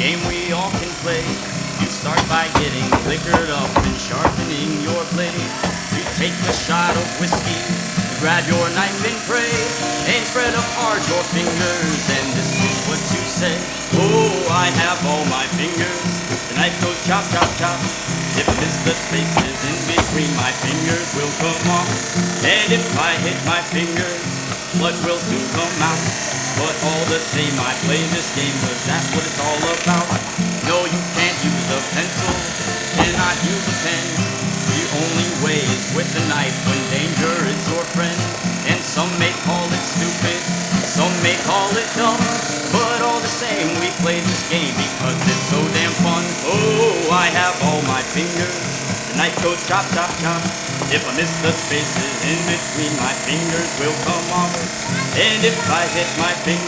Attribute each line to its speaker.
Speaker 1: game we all can play. You start by getting liquored up and sharpening your blade. You take a shot of whiskey, you grab your knife and pray, and spread apart your fingers, and this is what you say. Oh, I have all my fingers. The knife goes chop, chop, chop. If I miss the spaces in between, my fingers will come off. And if I hit my fingers, blood will soon come out. But all the same, I play this game, 'cause that's what it's all about. No, you can't use a pencil, cannot use a pen. The only way is with a knife when danger is your friend. And some may call it stupid, some may call it dumb, but all the same, we play this game because it's so damn fun. Oh, I have all my fingers. The knife goes chop, chop, chop. If I miss the spaces in between, my fingers will come off. And if I hit my fingers,